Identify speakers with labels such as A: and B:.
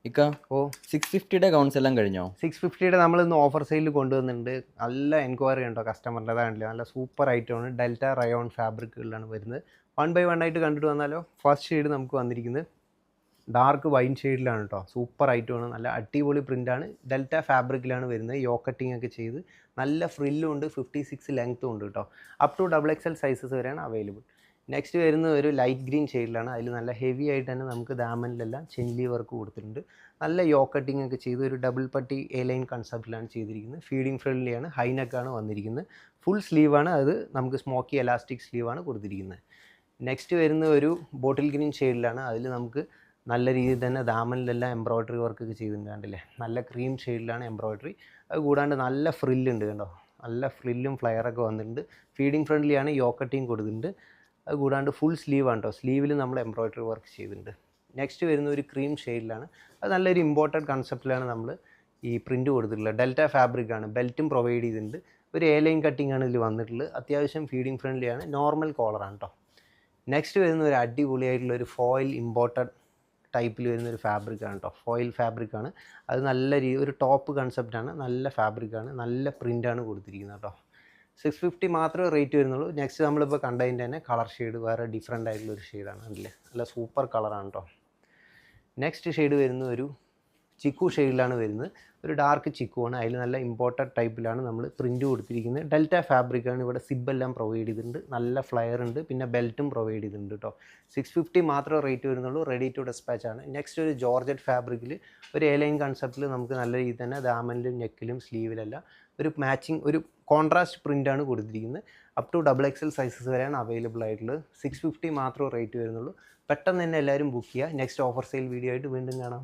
A: ഇക്ക
B: ഓ
A: 650യുടെ ഗൗൺസ് എല്ലാം കഴിഞ്ഞോ?
B: 650യുടെ നമ്മളിന്ന് ഓഫർ സെയിലിൽ കൊണ്ടുവന്നിട്ടുണ്ട്. നല്ല എൻക്വയറി ഉണ്ടോ കസ്റ്റമറിൻ്റെ, അതാണല്ലേ നല്ല സൂപ്പർ ഐറ്റമാണ്. ഡെൽറ്റ റയോൺ ഫാബ്രിക്കുകളിലാണ് വരുന്നത്. 1 ബൈ 1 ആയിട്ട് കണ്ടിട്ട് വന്നാലോ. ഫസ്റ്റ് ഷെയ്ഡ് നമുക്ക് വന്നിരിക്കുന്നത് ഡാർക്ക് വൈൻ ഷെയ്ഡിലാണ് കേട്ടോ. സൂപ്പർ ഐറ്റമാണ്, നല്ല അടിപൊളി പ്രിൻ്റാണ്. ഡെൽറ്റ ഫാബ്രിക്കിലാണ് വരുന്നത്. യോ കട്ടിംഗ് ഒക്കെ ചെയ്ത് നല്ല ഫ്രില്ലും ഉണ്ട്, 56 ലെങ്ത്തും ഉണ്ട് കേട്ടോ. അപ് ടു XXL സൈസസ് വരെയാണ് അവൈലബിൾ. നെക്സ്റ്റ് വരുന്ന ഒരു ലൈറ്റ് ഗ്രീൻ ഷെയ്ഡിലാണ്. അതിൽ നല്ല ഹെവി ആയിട്ട് തന്നെ നമുക്ക് ദാമനിലെല്ലാം ചെല്ലി വർക്ക് കൊടുത്തിട്ടുണ്ട്. നല്ല യോ കട്ടിംഗ് ഒക്കെ ചെയ്ത് ഒരു ഡബിൾ പട്ടി എ ലൈൻ കൺസെപ്റ്റിലാണ് ചെയ്തിരിക്കുന്നത്. ഫീഡിങ് ഫ്രണ്ട്ലിയാണ്, ഹൈനെക്കാണ് വന്നിരിക്കുന്നത്. ഫുൾ സ്ലീവാണ്, അത് നമുക്ക് സ്മോക്കി എലാസ്റ്റിക് സ്ലീവാണ് കൊടുത്തിരിക്കുന്നത്. നെക്സ്റ്റ് വരുന്ന ഒരു ബോട്ടിൽ ഗ്രീൻ ഷെയ്ഡിലാണ്. അതിൽ നമുക്ക് നല്ല രീതിയിൽ തന്നെ ദാമനിലെല്ലാം എംബ്രോയ്ഡറി വർക്ക് ഒക്കെ ചെയ്തിട്ടുണ്ട്. കണ്ടില്ലേ, നല്ല ക്രീം ഷെയ്ഡിലാണ് എംബ്രോയ്ഡറി. അത് കൂടാണ്ട് നല്ല ഫ്രില്ലുണ്ട് കണ്ടോ, നല്ല ഫ്രില്ലും ഫ്ലയറൊക്കെ വന്നിട്ടുണ്ട്. ഫീഡിങ് ഫ്രണ്ട്ലിയാണ്, യോ കട്ടിങ് കൊടുത്തിട്ടുണ്ട്. അത് കൂടാണ്ട് ഫുൾ സ്ലീവാണ് കേട്ടോ. സ്ലീവിൽ നമ്മൾ എംബ്രോയ്ഡറി വർക്ക് ചെയ്തിട്ടുണ്ട്. നെക്സ്റ്റ് വരുന്ന ഒരു ക്രീം ഷെയ്ഡിലാണ്. അത് നല്ലൊരു ഇമ്പോർട്ടഡ് കൺസെപ്റ്റിലാണ് നമ്മൾ ഈ പ്രിൻറ്റ് കൊടുത്തിട്ടുള്ളത്. ഡെൽറ്റ ഫാബ്രിക്കാണ്, ബെൽറ്റും പ്രൊവൈഡ് ചെയ്തിട്ടുണ്ട്. ഒരു എ ലൈൻ കട്ടിംഗ് ആണ് ഇതിൽ വന്നിട്ടുള്ളത്. അത്യാവശ്യം ഫീഡിങ് ഫ്രണ്ട്ലിയാണ്, നോർമൽ കോളറാണ് കേട്ടോ. നെക്സ്റ്റ് വരുന്ന ഒരു അടിപൊളിയായിട്ടുള്ള ഒരു ഫോയിൽ ഇമ്പോർട്ടഡ് ടൈപ്പിൽ വരുന്നൊരു ഫാബ്രിക്കാണ് കേട്ടോ. ഫോയിൽ ഫാബ്രിക്കാണ്. അത് നല്ല ഒരു ടോപ്പ് കൺസെപ്റ്റാണ്, നല്ല ഫാബ്രിക്കാണ്, നല്ല പ്രിൻ്റാണ് കൊടുത്തിരിക്കുന്നത് കേട്ടോ. 650 മാത്രമേ റേറ്റ് വരുന്നുള്ളൂ. നെക്സ്റ്റ് നമ്മളിപ്പോൾ കണ്ടതിൻ്റെ തന്നെ കളർ ഷെയ്ഡ് വേറെ ഡിഫറെൻ്റ് ആയിട്ടുള്ളൊരു ഷെയ്ഡാണ്. അല്ലേ, നല്ല സൂപ്പർ കളറാണ് കേട്ടോ. നെക്സ്റ്റ് ഷെയ്ഡ് വരുന്ന ഒരു ചിക്കു ഷെയ്ഡിലാണ് വരുന്നത്. ഒരു ഡാർക്ക് ചിക്കു ആണ്. അതിൽ നല്ല ഇമ്പോർട്ടഡ് ടൈപ്പിലാണ് നമ്മൾ പ്രിൻറ്റ് കൊടുത്തിരിക്കുന്നത്. ഡെൽറ്റ ഫാബ്രിക്കാണ്. ഇവിടെ സിബെല്ലാം പ്രൊവൈഡ് ചെയ്തിട്ടുണ്ട്. നല്ല ഫ്ലയർ ഉണ്ട്, പിന്നെ ബെൽറ്റും പ്രൊവൈഡ് ചെയ്തിട്ടുണ്ട് കേട്ടോ. 650 മാത്രമേ റേറ്റ് വരുന്നുള്ളൂ. റെഡി ടു ഡെസ്പാച്ച് ആണ്. നെക്സ്റ്റ് ഒരു ജോർജറ്റ് ഫാബ്രിക്കിൽ ഒരു എ ലൈൻ കൺസെപ്റ്റിൽ നമുക്ക് നല്ല രീതിയിൽ തന്നെ ദാമനിലും നെക്കിലും സ്ലീവിലെല്ലാം ഒരു മാച്ചിങ് ഒരു കോൺട്രാസ്റ്റ് പ്രിൻ്റാണ് കൊടുത്തിരിക്കുന്നത്. അപ് ടു XXL സൈസസ് വരെയാണ് അവൈലബിൾ ആയിട്ടുള്ളത്. 650 മാത്രമേ റേറ്റ് വരുന്നുള്ളൂ. പെട്ടെന്ന് തന്നെ എല്ലാവരും ബുക്ക് ചെയ്യുക. നെക്സ്റ്റ് ഓഫർ സെയിൽ വീഡിയോ ആയിട്ട് വീണ്ടും കാണാം.